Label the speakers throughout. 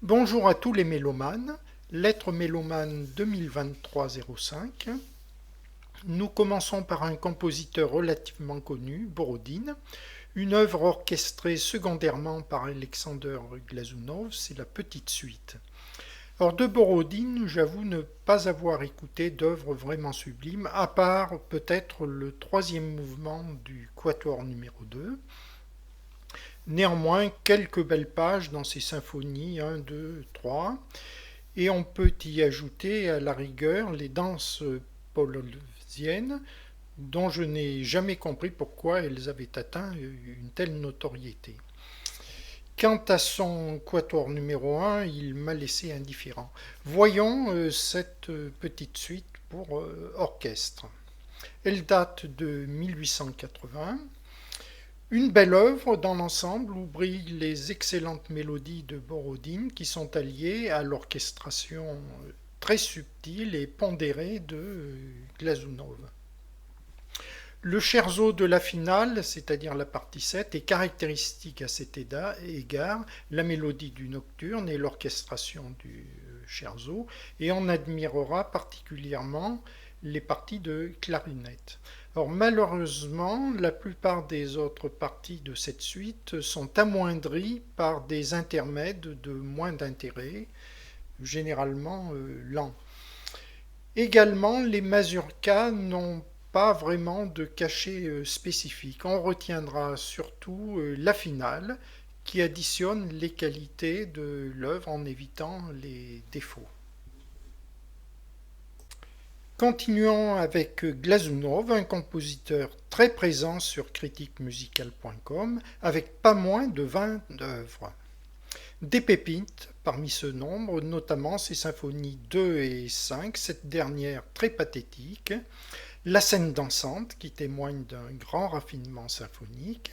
Speaker 1: Bonjour à tous les mélomanes, lettre mélomane 2023-05. Nous commençons par un compositeur relativement connu, Borodine, une œuvre orchestrée secondairement par Alexander Glazunov, c'est la petite suite. Alors de Borodine, j'avoue ne pas avoir écouté d'œuvre vraiment sublime, à part peut-être le troisième mouvement du quatuor numéro 2. Néanmoins, quelques belles pages dans ces symphonies 1, 2, 3. Et on peut y ajouter à la rigueur les danses polonaises dont je n'ai jamais compris pourquoi elles avaient atteint une telle notoriété. Quant à son quatuor numéro 1, il m'a laissé indifférent. Voyons cette petite suite pour orchestre. Elle date de 1880. Une belle œuvre dans l'ensemble où brillent les excellentes mélodies de Borodine qui sont alliées à l'orchestration très subtile et pondérée de Glazunov. Le scherzo de la finale, c'est-à-dire la partie 7, est caractéristique à cet égard, la mélodie du nocturne et l'orchestration du scherzo, et on admirera particulièrement les parties de clarinette. Alors malheureusement, la plupart des autres parties de cette suite sont amoindries par des intermèdes de moins d'intérêt, généralement lents. Également, les mazurkas n'ont pas vraiment de cachet spécifique. On retiendra surtout la finale qui additionne les qualités de l'œuvre en évitant les défauts. Continuons avec Glazunov, un compositeur très présent sur critiquemusicale.com avec pas moins de 20 œuvres. Des pépites parmi ce nombre, notamment ses symphonies 2 et 5, cette dernière très pathétique, la scène dansante qui témoigne d'un grand raffinement symphonique,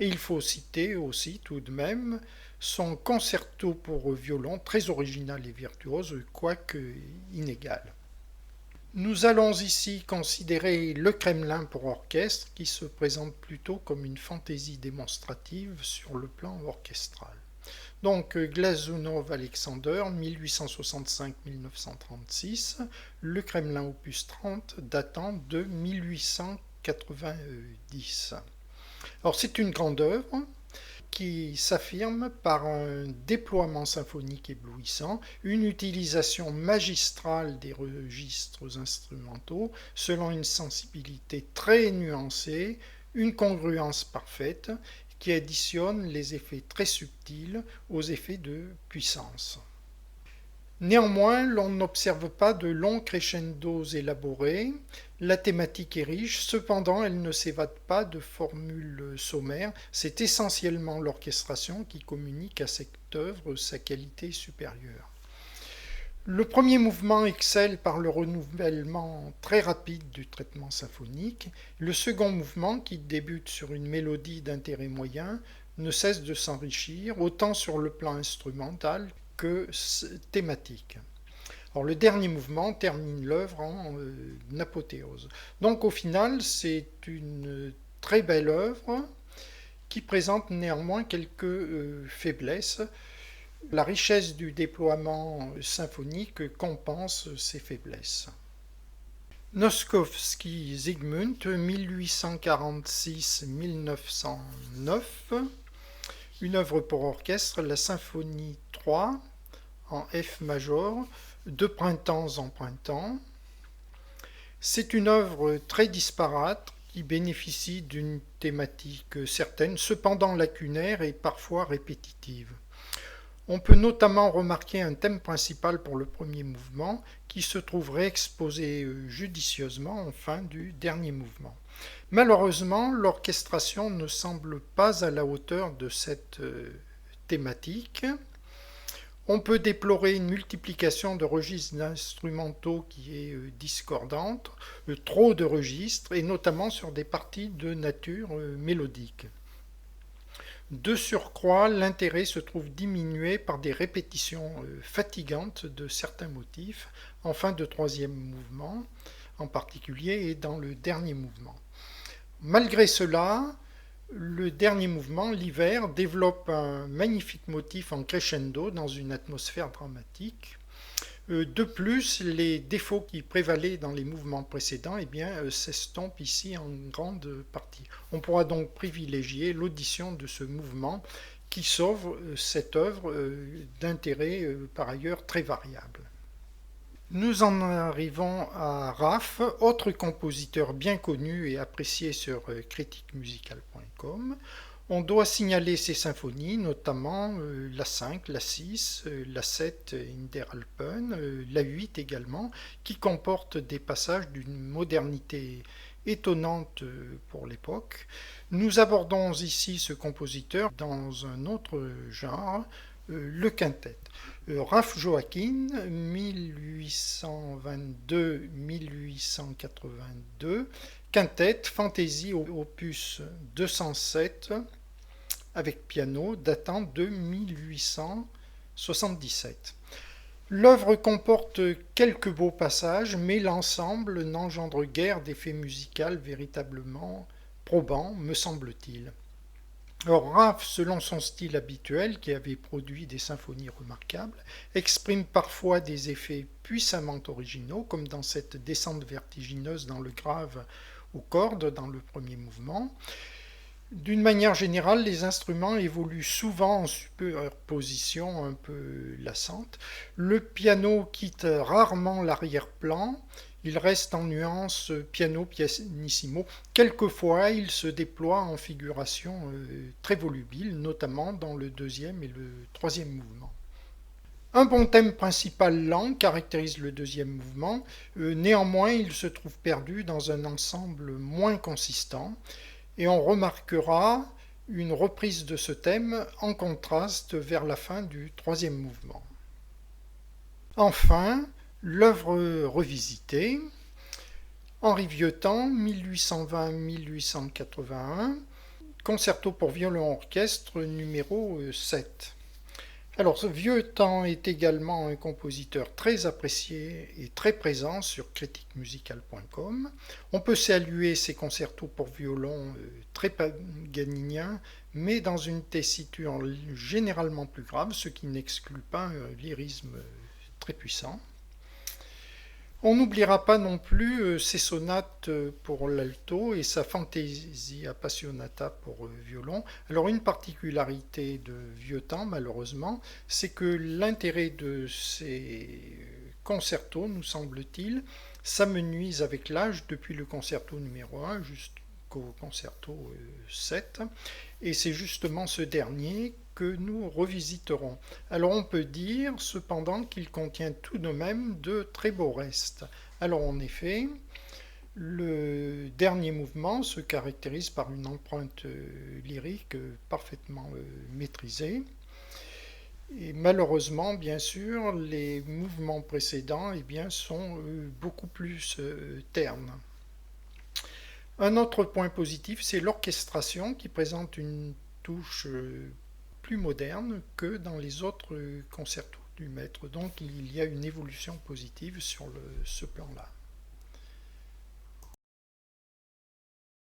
Speaker 1: et il faut citer aussi tout de même son concerto pour violon très original et virtuose, quoique inégal. Nous allons ici considérer le Kremlin pour orchestre qui se présente plutôt comme une fantaisie démonstrative sur le plan orchestral. Donc Glazunov Alexander, 1865-1936, le Kremlin opus 30 datant de 1890. Alors c'est une grande œuvre qui s'affirme par un déploiement symphonique éblouissant, une utilisation magistrale des registres instrumentaux selon une sensibilité très nuancée, une congruence parfaite qui additionne les effets très subtils aux effets de puissance. Néanmoins, l'on n'observe pas de longs crescendos élaborés, la thématique est riche, cependant elle ne s'évade pas de formules sommaires, c'est essentiellement l'orchestration qui communique à cette œuvre sa qualité supérieure. Le premier mouvement excelle par le renouvellement très rapide du traitement symphonique, le second mouvement, qui débute sur une mélodie d'intérêt moyen, ne cesse de s'enrichir, autant sur le plan instrumental que thématique. Alors, le dernier mouvement termine l'œuvre en apothéose. Donc au final, c'est une très belle œuvre qui présente néanmoins quelques faiblesses. La richesse du déploiement symphonique compense ces faiblesses. Noskowski Zygmunt, 1846-1909, une œuvre pour orchestre, la symphonie 3 en F major, de printemps en printemps. C'est une œuvre très disparate qui bénéficie d'une thématique certaine, cependant lacunaire et parfois répétitive. On peut notamment remarquer un thème principal pour le premier mouvement qui se trouve réexposé judicieusement en fin du dernier mouvement. Malheureusement, l'orchestration ne semble pas à la hauteur de cette thématique. On peut déplorer une multiplication de registres instrumentaux qui est discordante, trop de registres, et notamment sur des parties de nature mélodique. De surcroît, l'intérêt se trouve diminué par des répétitions fatigantes de certains motifs en fin de troisième mouvement, en particulier, et dans le dernier mouvement. Malgré cela, Le dernier mouvement, l'hiver, développe un magnifique motif en crescendo dans une atmosphère dramatique. De plus, les défauts qui prévalaient dans les mouvements précédents s'estompent ici en grande partie. On pourra donc privilégier l'audition de ce mouvement qui sauve cette œuvre d'intérêt par ailleurs très variable. Nous en arrivons à Raff, autre compositeur bien connu et apprécié sur critiquemusicale.com. On doit signaler ses symphonies, notamment la 5, la 6, la 7 in der Alpen, la 8 également, qui comportent des passages d'une modernité étonnante pour l'époque. Nous abordons ici ce compositeur dans un autre genre, le quintet. Ralph Joachim, 1822-1882, quintet, fantaisie opus 207, avec piano, datant de 1877. L'œuvre comporte quelques beaux passages, mais l'ensemble n'engendre guère d'effet musical véritablement probant, me semble-t-il. Or, Raff, selon son style habituel, qui avait produit des symphonies remarquables, exprime parfois des effets puissamment originaux, comme dans cette descente vertigineuse dans le grave aux cordes dans le premier mouvement. D'une manière générale, les instruments évoluent souvent en superposition un peu lassante. Le piano quitte rarement l'arrière-plan. Il reste en nuance piano pianissimo. Quelquefois, il se déploie en figuration très volubile, notamment dans le deuxième et le troisième mouvement. Un bon thème principal lent caractérise le deuxième mouvement. Néanmoins, il se trouve perdu dans un ensemble moins consistant. Et on remarquera une reprise de ce thème en contraste vers la fin du troisième mouvement. Enfin, l'œuvre revisitée, Henri Vieuxtemps, 1820-1881, concerto pour violon-orchestre numéro 7. Alors, ce Vieuxtemps est également un compositeur très apprécié et très présent sur critiquemusicale.com. On peut saluer ses concertos pour violon très paganiniens, mais dans une tessiture généralement plus grave, ce qui n'exclut pas un lyrisme très puissant. On n'oubliera pas non plus ses sonates pour l'alto et sa Fantasia Appassionata pour violon. Alors une particularité de Vieuxtemps, malheureusement, c'est que l'intérêt de ces concertos, nous semble-t-il, s'amenuise avec l'âge depuis le concerto numéro 1 jusqu'au concerto 7. Et c'est justement ce dernier que nous revisiterons. Alors on peut dire cependant qu'il contient tout de même de très beaux restes. Alors en effet, le dernier mouvement se caractérise par une empreinte lyrique parfaitement maîtrisée. Et malheureusement, bien sûr, les mouvements précédents sont beaucoup plus ternes. Un autre point positif, c'est l'orchestration qui présente une touche plus moderne que dans les autres concertos du maître. Donc il y a une évolution positive sur ce plan-là.